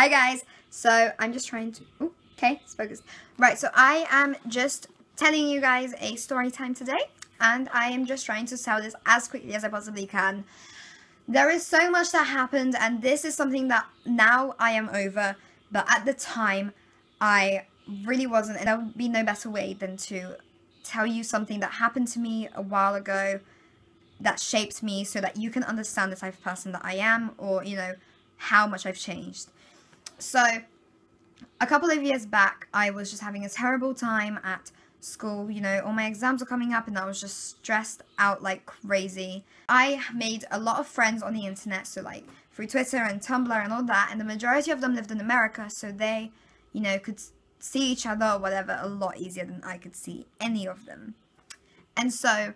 Hi guys, so I'm just trying to, okay, it's focused. Right, so I am just telling you guys a story time today, and I am just trying to tell this as quickly as I possibly can. There is so much that happened, and this is something that now I am over, but at the time, I really wasn't, and there would be no better way than to tell you something that happened to me a while ago that shaped me so that you can understand the type of person that I am, or, you know, how much I've changed. So, a couple of years back, I was just having a terrible time at school. You know, all my exams were coming up and I was just stressed out like crazy. I made a lot of friends on the internet, so like through Twitter and Tumblr and all that, and the majority of them lived in America, so they, you know, could see each other or whatever a lot easier than I could see any of them. And so,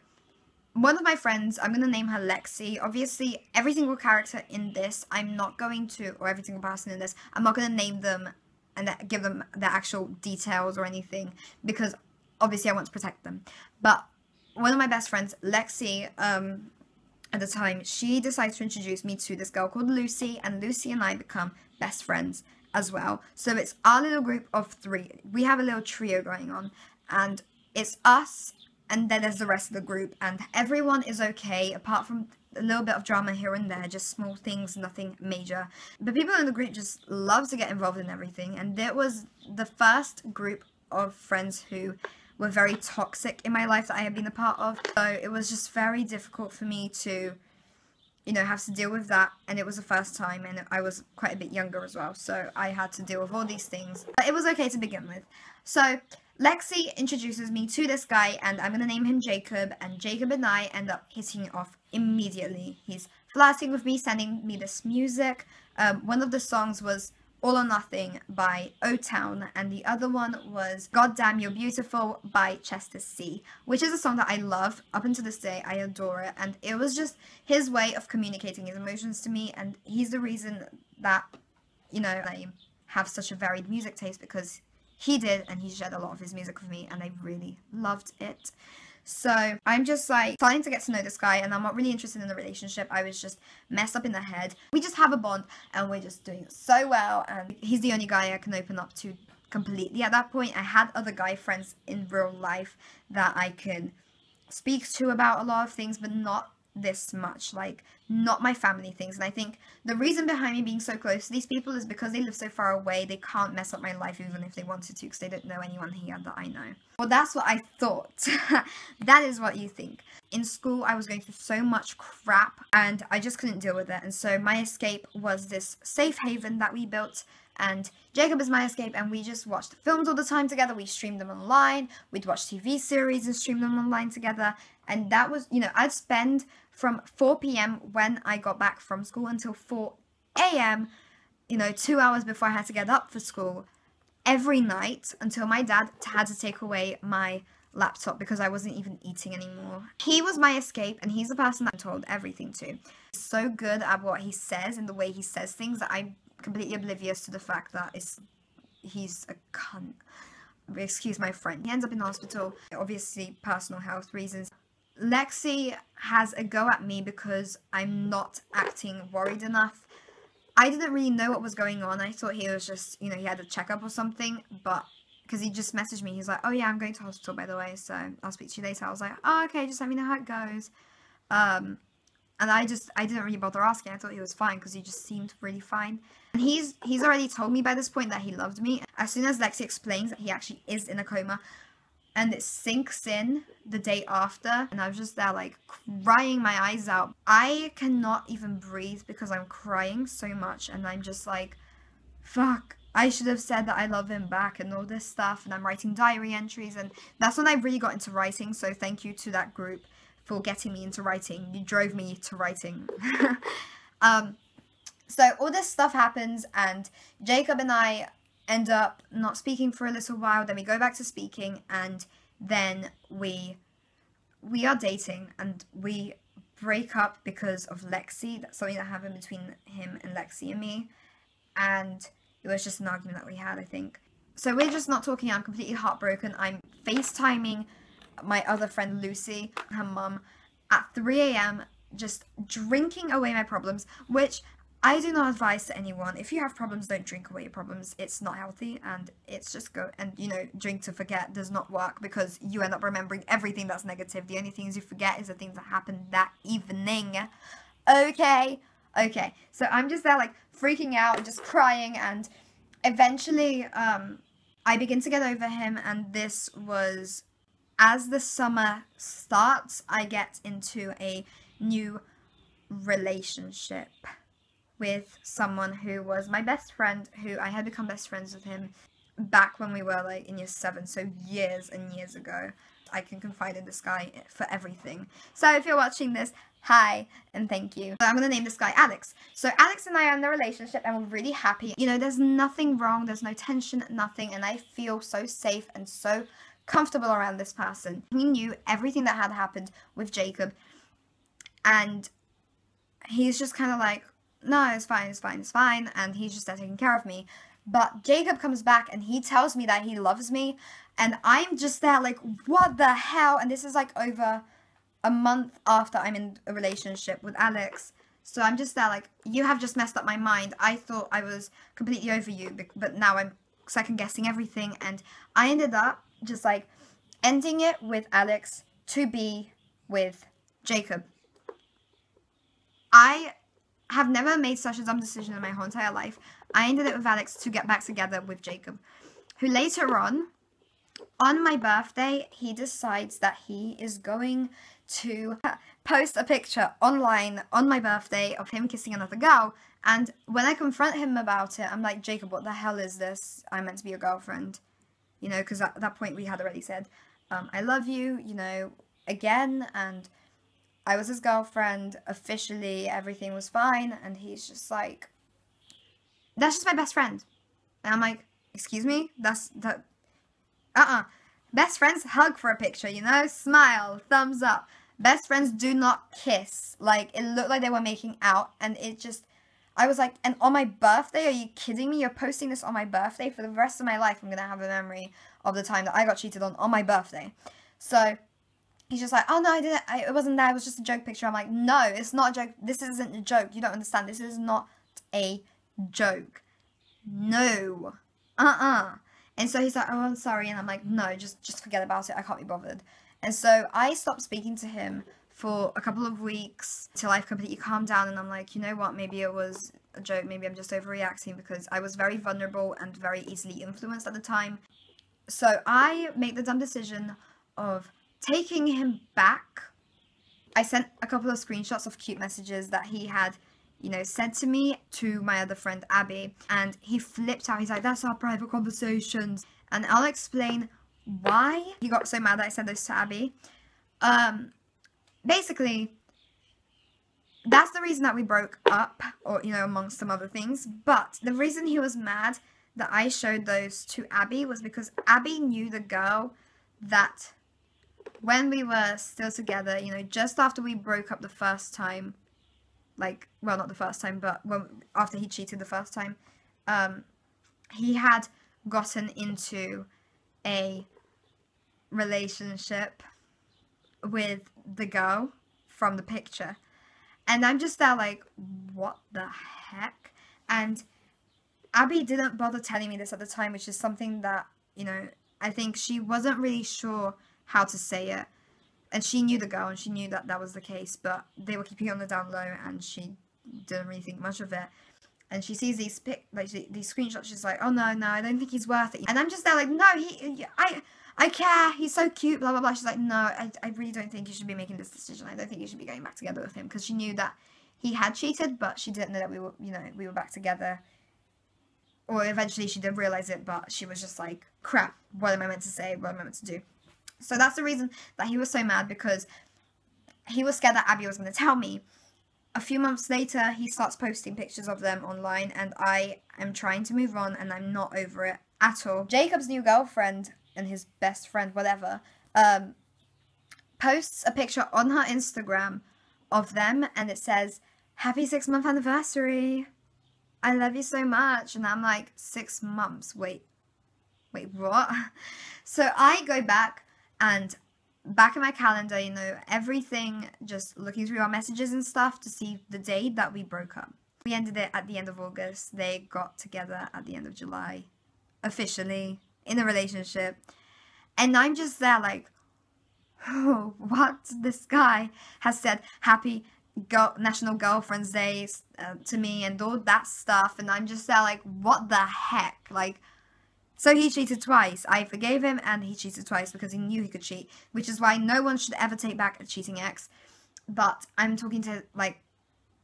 one of my friends, I'm going to name her Lexi. Obviously, every single character in this, I'm not going to, or every single person in this, I'm not going to name them and give them the actual details or anything, because obviously I want to protect them. But one of my best friends, Lexi, at the time, she decides to introduce me to this girl called Lucy, and Lucy and I become best friends as well. So it's our little group of three. We have a little trio going on, and it's us, and then there's the rest of the group, and everyone is okay, apart from a little bit of drama here and there, just small things, nothing major. But people in the group just love to get involved in everything, and it was the first group of friends who were very toxic in my life that I had been a part of. So it was just very difficult for me to, you know, have to deal with that, and it was the first time, and I was quite a bit younger as well, so I had to deal with all these things. But it was okay to begin with. So Lexi introduces me to this guy, and I'm going to name him Jacob, and Jacob and I end up hitting it off immediately. He's flirting with me, sending me this music. One of the songs was All or Nothing by O-Town, and the other one was God Damn You're Beautiful by Chester C, which is a song that I love. Up until this day, I adore it, and it was just his way of communicating his emotions to me, and he's the reason that, you know, I have such a varied music taste, because he did, and he shared a lot of his music with me, and I really loved it. So I'm just like starting to get to know this guy, and I'm not really interested in the relationship. I was just messed up in the head. We just have a bond, and we're just doing so well, and he's the only guy I can open up to completely at that point. I had other guy friends in real life that I can speak to about a lot of things, but not this much, like not my family things. And I think the reason behind me being so close to these people is because they live so far away. They can't mess up my life even if they wanted to, because they don't know anyone here that I know. Well, that's what I thought. That is what you think. In school, I was going through so much crap, and I just couldn't deal with it. And so my escape was this safe haven that we built, and Jacob is my escape, and we just watched films all the time together. We streamed them online. We'd watch TV series and stream them online together. And that was, you know, I'd spend from 4 p.m. when I got back from school until 4 a.m., you know, 2 hours before I had to get up for school, every night until my dad had to take away my laptop because I wasn't even eating anymore. He was my escape, and he's the person that I told everything to. He's so good at what he says and the way he says things that I'm completely oblivious to the fact that he's a cunt. Excuse my friend. He ends up in hospital, obviously personal health reasons. Lexi has a go at me because I'm not acting worried enough. I didn't really know what was going on. I thought he was just, you know, he had a checkup or something, but because he just messaged me, he's like, oh yeah, I'm going to hospital, by the way, so I'll speak to you later. I was like, oh, okay, just let me know how it goes. And I didn't really bother asking. I thought he was fine because he just seemed really fine. And he's already told me by this point that he loved me. As soon as Lexi explains that he actually is in a coma, and it sinks in the day after, and I was just there like crying my eyes out. I cannot even breathe because I'm crying so much, and I'm just like, fuck, I should have said that I love him back and all this stuff, and I'm writing diary entries, and that's when I really got into writing, so thank you to that group for getting me into writing. You drove me to writing. So all this stuff happens, and Jacob and I end up not speaking for a little while, then we go back to speaking, and then we are dating, and we break up because of Lexi. That's something that happened between him and Lexi and me, and it was just an argument that we had, I think. So we're just not talking. I'm completely heartbroken. I'm FaceTiming my other friend Lucy, her mum, at 3 a.m, just drinking away my problems, which I do not advise to anyone, if you have problems, don't drink away your problems. It's not healthy, and it's just go and, you know, drink to forget does not work, because you end up remembering everything that's negative. The only things you forget is the things that happened that evening. Okay, so I'm just there like freaking out and just crying, and eventually I begin to get over him, and this was, as the summer starts, I get into a new relationship with someone who was my best friend, who I had become best friends with him back when we were like in year 7, so years and years ago. I can confide in this guy for everything. So if you're watching this, hi and thank you. So I'm gonna name this guy Alex. So Alex and I are in a relationship, and we're really happy. You know, there's nothing wrong, there's no tension, nothing, and I feel so safe and so comfortable around this person. He knew everything that had happened with Jacob, and he's just kind of like, no, it's fine, and he's just there taking care of me. But Jacob comes back and he tells me that he loves me, and I'm just there like, what the hell? And this is like over a month after I'm in a relationship with Alex. So I'm just there like, you have just messed up my mind. I thought I was completely over you, but now I'm second guessing everything. And I ended up just like ending it with Alex to be with Jacob. I have never made such a dumb decision in my whole entire life. I ended it with Alex to get back together with Jacob, who later on my birthday, he decides that he is going to post a picture online on my birthday of him kissing another girl. And when I confront him about it, I'm like, Jacob, what the hell is this? I'm meant to be your girlfriend. You know, because at that point we had already said, I love you, you know, again, and I was his girlfriend, officially, everything was fine, and he's just like, that's just my best friend. And I'm like, excuse me? Best friends hug for a picture, you know? Smile, thumbs up. Best friends do not kiss. Like, it looked like they were making out, and it just, I was like, and on my birthday? Are you kidding me? You're posting this on my birthday? For the rest of my life, I'm going to have a memory of the time that I got cheated on my birthday. So he's just like, oh no, I didn't, it wasn't that, it was just a joke picture. I'm like, no, it's not a joke. This isn't a joke. You don't understand. This is not a joke. No. And so he's like, oh, I'm sorry. And I'm like, no, just forget about it. I can't be bothered. And so I stopped speaking to him for a couple of weeks till I've completely calmed down. And I'm like, you know what? Maybe it was a joke. Maybe I'm just overreacting, because I was very vulnerable and very easily influenced at the time. So I made the dumb decision of taking him back. I sent a couple of screenshots of cute messages that he had, you know, sent to me to my other friend Abby, and he flipped out. He's like, that's our private conversations. And I'll explain why he got so mad that I sent those to Abby. Basically, that's the reason that we broke up, or, you know, amongst some other things. But the reason he was mad that I showed those to Abby was because Abby knew the girl that when we were still together, you know, just after we broke up the first time, like, well, not the first time, but after he cheated the first time, he had gotten into a relationship with the girl from the picture. And I'm just there like, what the heck? And Abby didn't bother telling me this at the time, which is something that, you know, I think she wasn't really sure how to say it. And she knew the girl, and she knew that that was the case, but they were keeping it on the down low, and she didn't really think much of it. And she sees these these screenshots, she's like, oh no, I don't think he's worth it. And I'm just there like, no, I care, he's so cute, blah, blah, blah. She's like, no, I really don't think you should be making this decision. I don't think you should be going back together with him, because she knew that he had cheated, but she didn't know that we were, you know, we were back together. Or eventually she did realize it, but she was just like, crap, what am I meant to say? What am I meant to do? So that's the reason that he was so mad, because he was scared that Abby was going to tell me. A few months later, he starts posting pictures of them online, and I am trying to move on, and I'm not over it at all. Jacob's new girlfriend, and his best friend, whatever, posts a picture on her Instagram of them, and it says, happy 6-month anniversary. I love you so much. And I'm like, 6 months? Wait, what? So I go back, and back in my calendar, you know, everything, just looking through our messages and stuff to see the day that we broke up. We ended it at the end of August. They got together at the end of July, officially in a relationship. And I'm just there like, oh, what? This guy has said happy National Girlfriend's Day to me and all that stuff. And I'm just there like, what the heck? Like, so he cheated twice. I forgave him and he cheated twice because he knew he could cheat. Which is why no one should ever take back a cheating ex. But I'm talking to, like,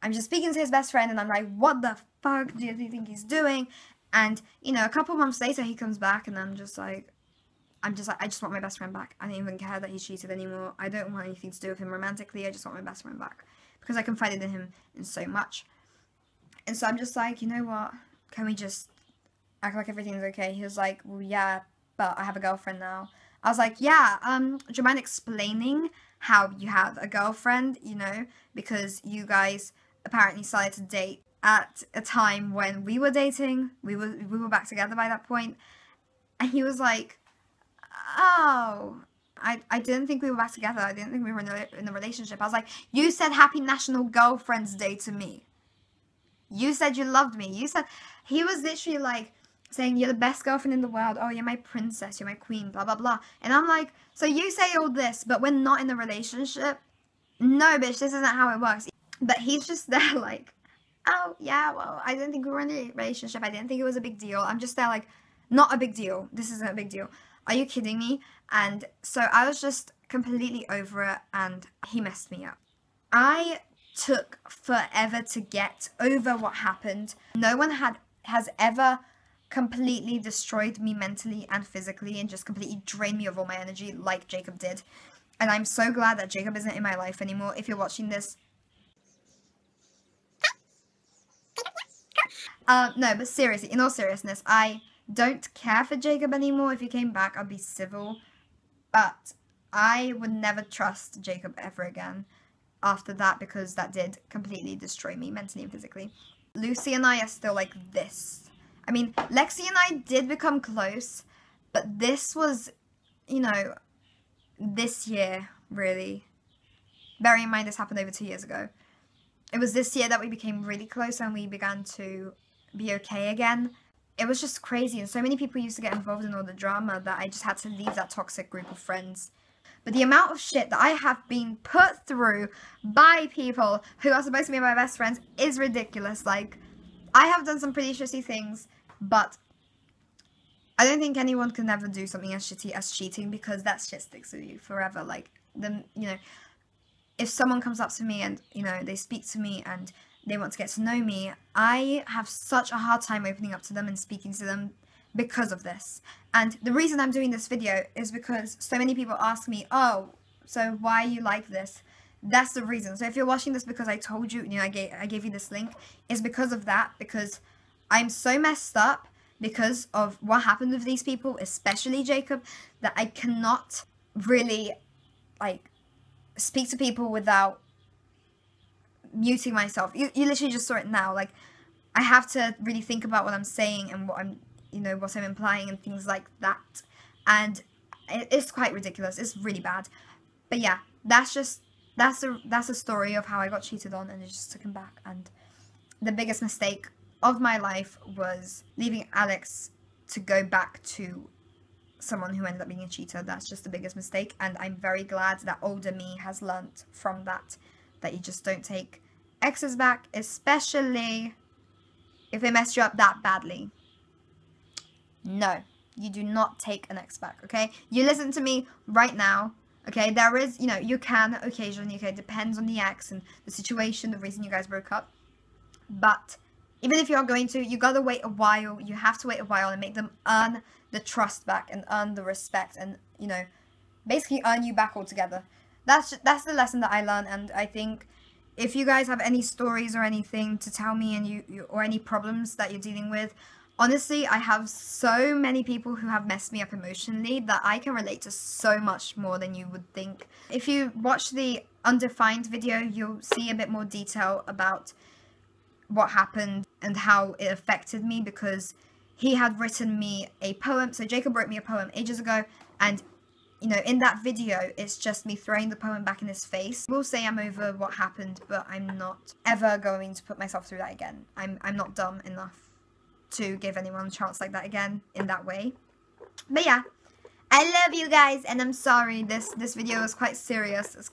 I'm just speaking to his best friend and I'm like, what the fuck do you think he's doing? And, you know, a couple months later he comes back and I'm just like, I just want my best friend back. I don't even care that he cheated anymore. I don't want anything to do with him romantically. I just want my best friend back. Because I confided in him in so much. And so I'm just like, you know what? Can we just act like everything's okay? He was like, well, yeah, but I have a girlfriend now. I was like, yeah, do you mind explaining how you have a girlfriend, you know? Because you guys apparently started to date at a time when we were dating. We were back together by that point. And he was like, oh, I didn't think we were back together. I didn't think we were in a relationship. I was like, you said Happy National Girlfriend's Day to me. You said you loved me. You said, he was literally like saying, you're the best girlfriend in the world. Oh, you're my princess. You're my queen, blah, blah, blah. And I'm like, so you say all this, but we're not in a relationship? No, bitch, this isn't how it works. But he's just there like, oh, yeah, well, I didn't think we were in a relationship. I didn't think it was a big deal. I'm just there like, not a big deal. This isn't a big deal. Are you kidding me? And so I was just completely over it and he messed me up. I took forever to get over what happened. No one has ever completely destroyed me mentally and physically and just completely drained me of all my energy like Jacob did. And I'm so glad that Jacob isn't in my life anymore. If you're watching this, no, but seriously, in all seriousness, I don't care for Jacob anymore. If he came back, I'd be civil. But I would never trust Jacob ever again after that because that did completely destroy me mentally and physically. Lucy and I are still like this. I mean, Lexi and I did become close, but this was, you know, this year, really. Bearing in mind this happened over 2 years ago. It was this year that we became really close and we began to be okay again. It was just crazy and so many people used to get involved in all the drama that I just had to leave that toxic group of friends. But the amount of shit that I have been put through by people who are supposed to be my best friends is ridiculous. Like, I have done some pretty shitty things, but I don't think anyone can ever do something as shitty as cheating because that shit sticks with you forever. Like, you know, if someone comes up to me and, you know, they speak to me and they want to get to know me, I have such a hard time opening up to them and speaking to them because of this. And the reason I'm doing this video is because so many people ask me, oh, so why are you like this? That's the reason. So if you're watching this because I told you, you know, I gave you this link, is because of that, because I'm so messed up because of what happened with these people, especially Jacob, that I cannot really, like, speak to people without muting myself. You literally just saw it now. Like, I have to really think about what I'm saying and what I'm, you know, what I'm implying and things like that. And it's quite ridiculous. It's really bad. But yeah, that's a story of how I got cheated on and it just took him back. And the biggest mistake of my life was leaving Alex to go back to someone who ended up being a cheater. That's just the biggest mistake. And I'm very glad that older me has learnt from that you just don't take exes back, especially if they messed you up that badly. No, you do not take an ex back, okay? You listen to me right now, okay? There is, you know, you can occasionally, okay? It depends on the ex and the situation, the reason you guys broke up. But even if you're going to, you gotta wait a while. You have to wait a while and make them earn the trust back and earn the respect and, you know, basically earn you back altogether. That's the lesson that I learned, and I think if you guys have any stories or anything to tell me and you or any problems that you're dealing with, honestly, I have so many people who have messed me up emotionally that I can relate to so much more than you would think. If you watch the Undefined video, you'll see a bit more detail about what happened and how it affected me, because he had written me a poem. So Jacob wrote me a poem ages ago, and you know, in that video, it's just me throwing the poem back in his face. I will say I'm over what happened, but I'm not ever going to put myself through that again. I'm not dumb enough to give anyone a chance like that again in that way. But yeah, I love you guys, and I'm sorry this video was quite serious.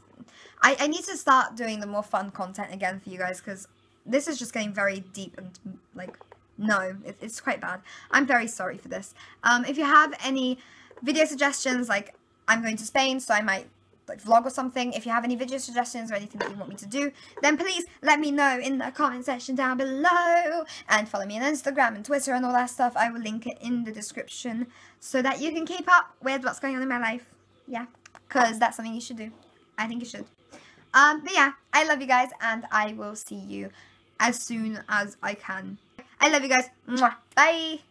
I need to start doing the more fun content again for you guys, because this is just getting very deep and like, no, it's quite bad. I'm very sorry for this. If you have any video suggestions, like, I'm going to Spain, so I might like vlog or something. If you have any video suggestions or anything that you want me to do, then please let me know in the comment section down below, and follow me on Instagram and Twitter and all that stuff. I will link it in the description so that you can keep up with what's going on in my life. Yeah, because that's something you should do. I think you should. But yeah, I love you guys, and I will see you as soon as I can. I love you guys. Mwah. Bye.